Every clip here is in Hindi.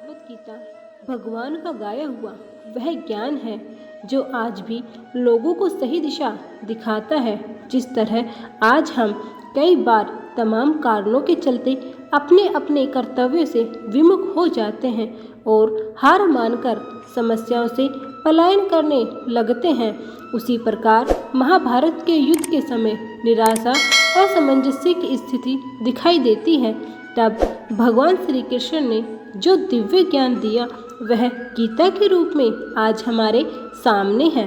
भागवत गीता भगवान का गाया हुआ वह ज्ञान है जो आज भी लोगों को सही दिशा दिखाता है। जिस तरह आज हम कई बार तमाम कारणों के चलते अपने अपने कर्तव्यों से विमुख हो जाते हैं और हार मानकर समस्याओं से पलायन करने लगते हैं, उसी प्रकार महाभारत के युद्ध के समय निराशा असमंजस्य की स्थिति दिखाई देती है। तब भगवान श्री कृष्ण ने जो दिव्य ज्ञान दिया वह गीता के रूप में आज हमारे सामने है।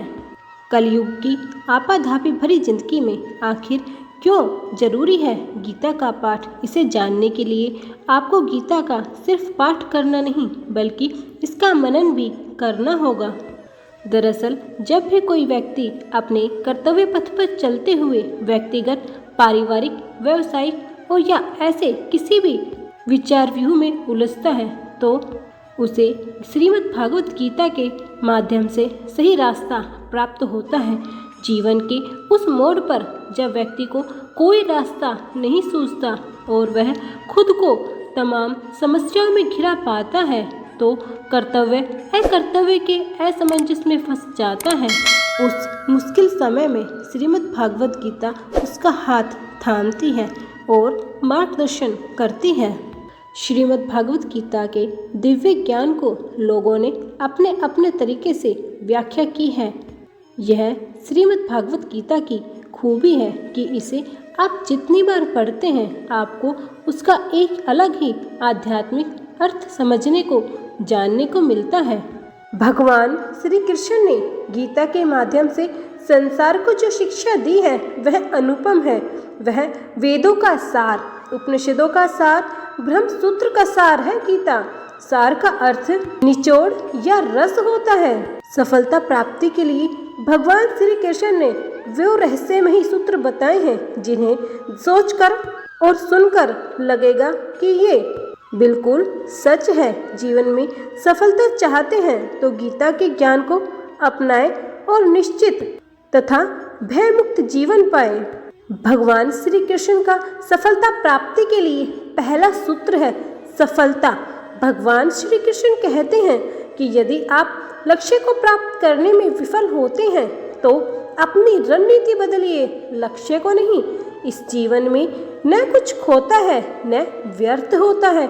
कलयुग की आपाधापी भरी जिंदगी में आखिर क्यों जरूरी है गीता का पाठ? इसे जानने के लिए आपको गीता का सिर्फ पाठ करना नहीं बल्कि इसका मनन भी करना होगा। दरअसल जब भी कोई व्यक्ति अपने कर्तव्य पथ पर चलते हुए व्यक्तिगत, पारिवारिक, व्यावसायिक और या ऐसे किसी भी विचार व्यूह में उलझता है तो उसे श्रीमद् भागवत गीता के माध्यम से सही रास्ता प्राप्त होता है। जीवन के उस मोड़ पर जब व्यक्ति को कोई रास्ता नहीं सूझता और वह खुद को तमाम समस्याओं में घिरा पाता है तो कर्तव्य अकर्तव्य के असमंजस में फंस जाता है। उस मुश्किल समय में श्रीमद् भागवत गीता उसका हाथ थामती है और मार्गदर्शन करती है। श्रीमद् भागवत गीता के दिव्य ज्ञान को लोगों ने अपने अपने तरीके से व्याख्या की है। यह श्रीमद् भागवत गीता की खूबी है कि इसे आप जितनी बार पढ़ते हैं आपको उसका एक अलग ही आध्यात्मिक अर्थ समझने को, जानने को मिलता है। भगवान श्री कृष्ण ने गीता के माध्यम से संसार को जो शिक्षा दी है वह अनुपम है। वह वेदों का सार, उपनिषदों का सार, ब्रह्म सूत्र का सार है। गीता सार का अर्थ निचोड़ या रस होता है। सफलता प्राप्ति के लिए भगवान श्री कृष्ण ने वे रहस्यमयी सूत्र बताए हैं जिन्हें सोचकर और सुनकर लगेगा कि ये बिल्कुल सच है। जीवन में सफलता चाहते हैं तो गीता के ज्ञान को अपनाएं और निश्चित तथा भयमुक्त जीवन पाएं। भगवान श्री कृष्ण का सफलता प्राप्ति के लिए पहला सूत्र है सफलता। भगवान श्री कृष्ण कहते हैं कि यदि आप लक्ष्य को प्राप्त करने में विफल होते हैं तो अपनी रणनीति बदलिए, लक्ष्य को नहीं। इस जीवन में न कुछ खोता है न व्यर्थ होता है।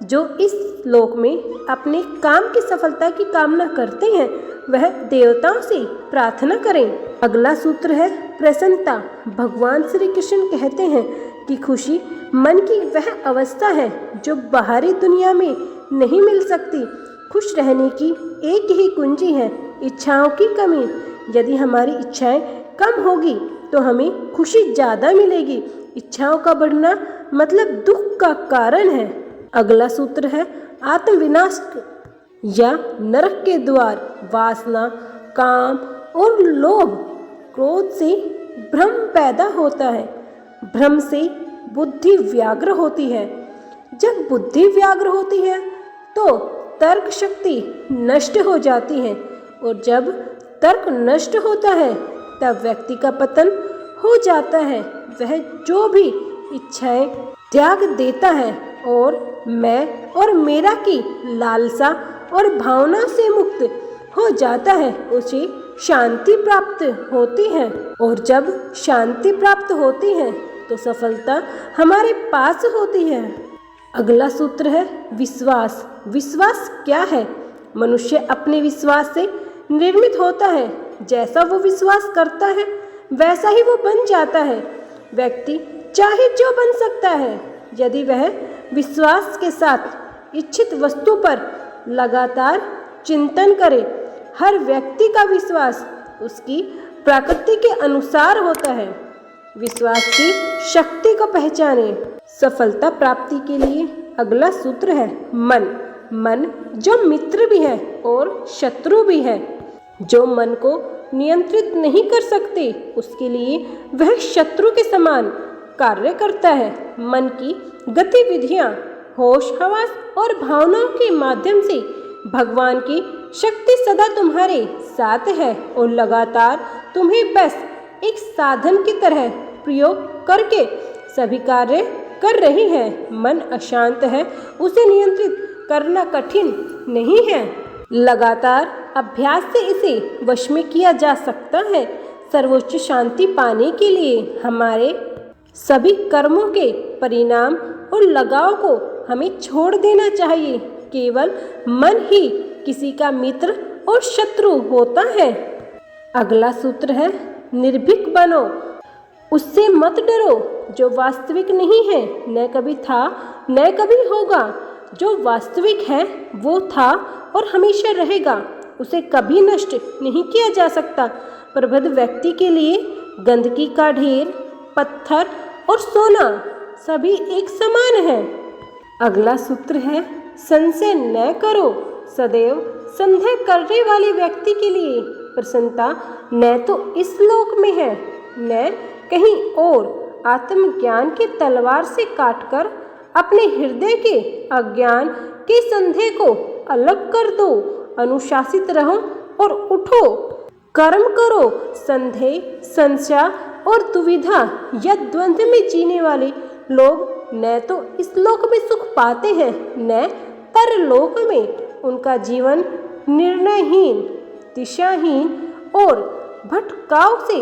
जो इस लोक में अपने काम की सफलता की कामना करते हैं वह देवताओं से प्रार्थना करें। अगला सूत्र है प्रसन्नता। भगवान श्री कृष्ण कहते हैं कि खुशी मन की वह अवस्था है जो बाहरी दुनिया में नहीं मिल सकती। खुश रहने की एक ही कुंजी है इच्छाओं की कमी। यदि हमारी इच्छाएं कम होगी तो हमें खुशी ज़्यादा मिलेगी। इच्छाओं का बढ़ना मतलब दुख का कारण है। अगला सूत्र है आत्मविनाश या नरक के द्वार। वासना, काम और लोभ, क्रोध से भ्रम पैदा होता है। भ्रम से बुद्धि व्याग्र होती है। जब बुद्धि व्याग्र होती है तो तर्क शक्ति नष्ट हो जाती है और जब तर्क नष्ट होता है तब व्यक्ति का पतन हो जाता है। वह जो भी इच्छाएं त्याग देता है और मैं और मेरा की लालसा और भावना से मुक्त हो जाता है, उसे शांति प्राप्त होती है। और जब शांति प्राप्त होती है तो सफलता हमारे पास होती है। अगला सूत्र है विश्वास। विश्वास क्या है? मनुष्य अपने विश्वास से निर्मित होता है। जैसा वो विश्वास करता है वैसा ही वो बन जाता है। व्यक्ति चाहे जो बन सकता है यदि वह विश्वास के साथ इच्छित वस्तु पर लगातार चिंतन करे। हर व्यक्ति का विश्वास उसकी प्रकृति के अनुसार होता है। विश्वास की शक्ति को पहचाने। सफलता प्राप्ति के लिए अगला सूत्र है मन। मन जो मित्र भी है और शत्रु भी है। जो मन को नियंत्रित नहीं कर सकते उसके लिए वह शत्रु के समान कार्य करता है। मन की गतिविधियाँ होश, हवास और भावनाओं के माध्यम से भगवान की शक्ति सदा तुम्हारे साथ है और लगातार तुम्हें बस एक साधन की तरह प्रयोग करके सभी कार्य कर रही है। मन अशांत है, उसे नियंत्रित करना कठिन नहीं है। लगातार अभ्यास से इसे वश में किया जा सकता है। सर्वोच्च शांति पाने के लिए हमारे सभी कर्मों के परिणाम और लगाव को हमें छोड़ देना चाहिए। केवल मन ही किसी का मित्र और शत्रु होता है। अगला सूत्र है निर्भीक बनो, उससे मत डरो जो वास्तविक नहीं है, न कभी था न कभी होगा। जो वास्तविक है वो था और हमेशा रहेगा, उसे कभी नष्ट नहीं किया जा सकता। प्रबुद्ध व्यक्ति के लिए गंदगी का ढेर, पत्थर और सोना सभी एक समान है। अगला सूत्र है संशय न करो, सदैव संदेह करने वाले व्यक्ति के लिए प्रसन्नता न तो इस लोक में है न कहीं और। आत्मज्ञान की तलवार से काटकर अपने हृदय के अज्ञान के संदेह को अलग कर दो। अनुशासित रहो और उठो, कर्म करो। संदेह, संशय और दुविधा या द्वंद्व में जीने वाले लोग न तो इस लोक में सुख पाते हैं न परलोक में। उनका जीवन निर्णयहीन, दिशाहीन और भटकाव से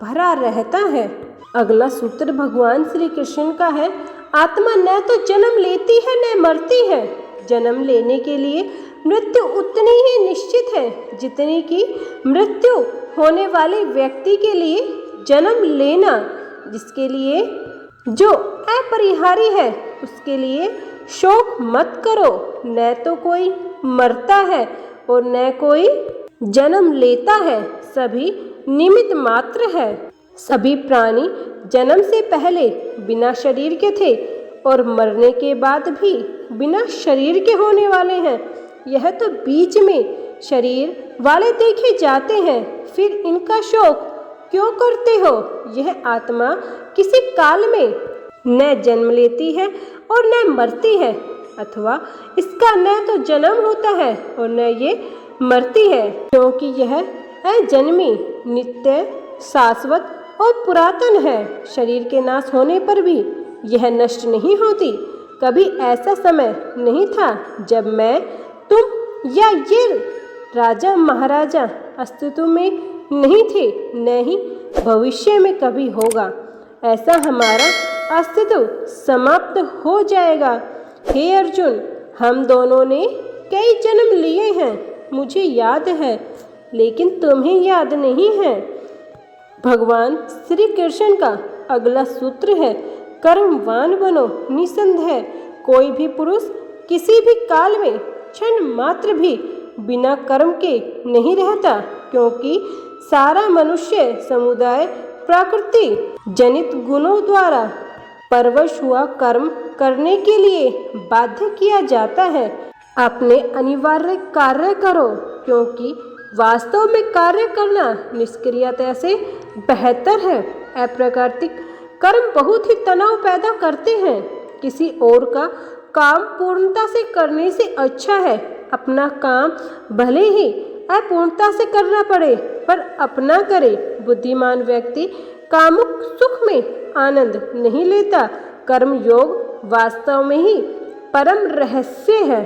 भरा रहता है। अगला सूत्र भगवान श्री कृष्ण का है आत्मा न तो जन्म लेती है न मरती है। जन्म लेने के लिए मृत्यु उतनी ही निश्चित है जितनी कि मृत्यु होने वाले व्यक्ति के लिए जन्म लेना। जिसके लिए जो अपरिहार्य है उसके लिए शोक मत करो। न तो कोई मरता है और न कोई जन्म लेता है, सभी निमित्त मात्र है। सभी प्राणी जन्म से पहले बिना शरीर के थे और मरने के बाद भी बिना शरीर के होने वाले हैं। यह तो बीच में शरीर वाले देखे जाते हैं, फिर इनका शोक क्यों करते हो? यह आत्मा किसी काल में न जन्म लेती है और न मरती है, अथवा इसका न तो जन्म होता है और न ये मरती है, क्योंकि यह अजन्मी, नित्य, शाश्वत और पुरातन है। शरीर के नाश होने पर भी यह नष्ट नहीं होती। कभी ऐसा समय नहीं था जब मैं, तुम या ये राजा महाराजा अस्तित्व में नहीं थे, न ही भविष्य में कभी होगा। ऐसा हमारा अस्तित्व समाप्त हो जाएगा। हे अर्जुन, हम दोनों ने कई जन्म लिए हैं, मुझे याद है, लेकिन तुम्हें याद नहीं है। भगवान श्री कृष्ण का अगला सूत्र है कर्मवान बनो। निसंदेह कोई भी पुरुष किसी भी काल में क्षण मात्र भी बिना कर्म के नहीं रहता, क्योंकि सारा मनुष्य समुदाय प्रकृति जनित गुणों द्वारा परवश हुआ कर्म करने के लिए बाध्य किया जाता है। अपने अनिवार्य कार्य करो, क्योंकि वास्तव में कार्य करना निष्क्रियता से बेहतर है। अप्राकृतिक कर्म बहुत ही तनाव पैदा करते हैं। किसी और का काम पूर्णता से करने से अच्छा है अपना काम भले ही अपूर्णता से करना पड़े पर अपना करे। बुद्धिमान व्यक्ति कामुक सुख में आनंद नहीं लेता। कर्म योग वास्तव में ही परम रहस्य है।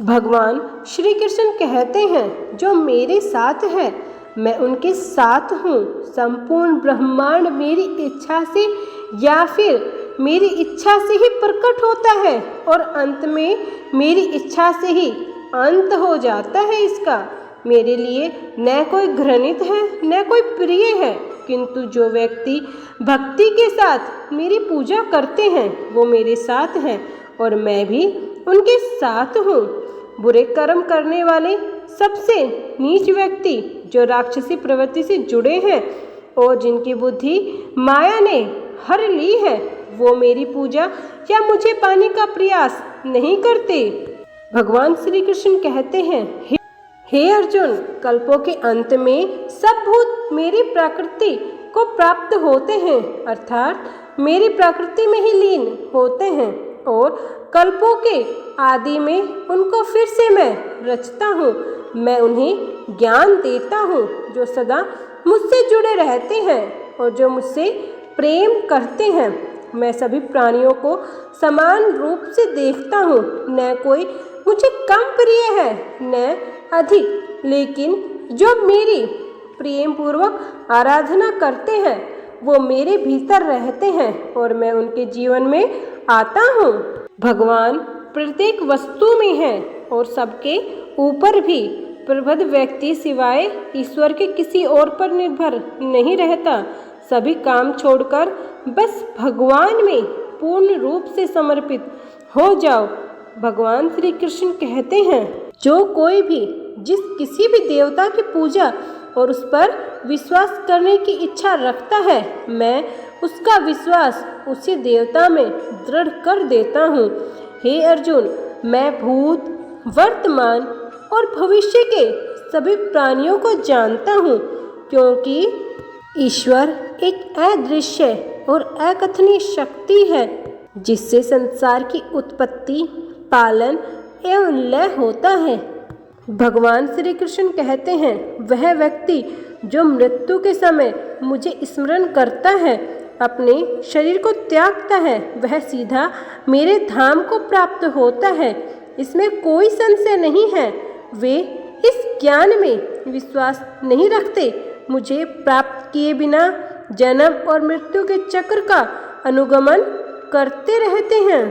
भगवान श्री कृष्ण कहते हैं जो मेरे साथ है मैं उनके साथ हूँ। संपूर्ण ब्रह्मांड मेरी इच्छा से या फिर मेरी इच्छा से ही प्रकट होता है और अंत में मेरी इच्छा से ही अंत हो जाता है इसका। मेरे लिए न कोई घृणित है न कोई प्रिय है, किंतु जो व्यक्ति भक्ति के साथ मेरी पूजा करते हैं वो मेरे साथ हैं और मैं भी उनके साथ हूँ। बुरे कर्म करने वाले सबसे नीच व्यक्ति जो राक्षसी प्रवृत्ति से जुड़े हैं और जिनकी बुद्धि माया ने हर ली है, वो मेरी पूजा या मुझे पाने का प्रयास नहीं करते। भगवान श्री कृष्ण कहते हैं हे अर्जुन, कल्पों के अंत में सब भूत मेरी प्रकृति को प्राप्त होते हैं, अर्थात मेरी प्रकृति में ही लीन होते हैं और कल्पों के आदि में उनको फिर से मैं रचता हूँ। मैं उन्हें ज्ञान देता हूँ जो सदा मुझसे जुड़े रहते हैं और जो मुझसे प्रेम करते हैं। मैं सभी प्राणियों को समान रूप से देखता हूँ, न कोई मुझे कम प्रिय है न अधिक, लेकिन जो मेरी प्रेम पूर्वक आराधना करते हैं वो मेरे भीतर रहते हैं और मैं उनके जीवन में आता हूँ। भगवान प्रत्येक वस्तु में है और सबके ऊपर भी। प्रबुद्ध व्यक्ति सिवाय ईश्वर के किसी और पर निर्भर नहीं रहता। सभी काम छोड़कर बस भगवान में पूर्ण रूप से समर्पित हो जाओ। भगवान श्री कृष्ण कहते हैं, जो कोई भी जिस किसी भी देवता की पूजा और उस पर विश्वास करने की इच्छा रखता है, मैं उसका विश्वास उसी देवता में दृढ़ कर देता हूँ। हे अर्जुन, मैं भूत, वर्तमान और भविष्य के सभी प्राणियों को जानता हूँ, क्योंकि ईश्वर एक अदृश्य और अकथनीय शक्ति है जिससे संसार की उत्पत्ति, पालन एवं लय होता है। भगवान श्री कृष्ण कहते हैं, वह व्यक्ति जो मृत्यु के समय मुझे स्मरण करता है, अपने शरीर को त्यागता है, वह सीधा मेरे धाम को प्राप्त होता है। इसमें कोई संशय नहीं है। वे इस ज्ञान में विश्वास नहीं रखते, मुझे प्राप्त किए बिना जन्म और मृत्यु के चक्र का अनुगमन करते रहते हैं।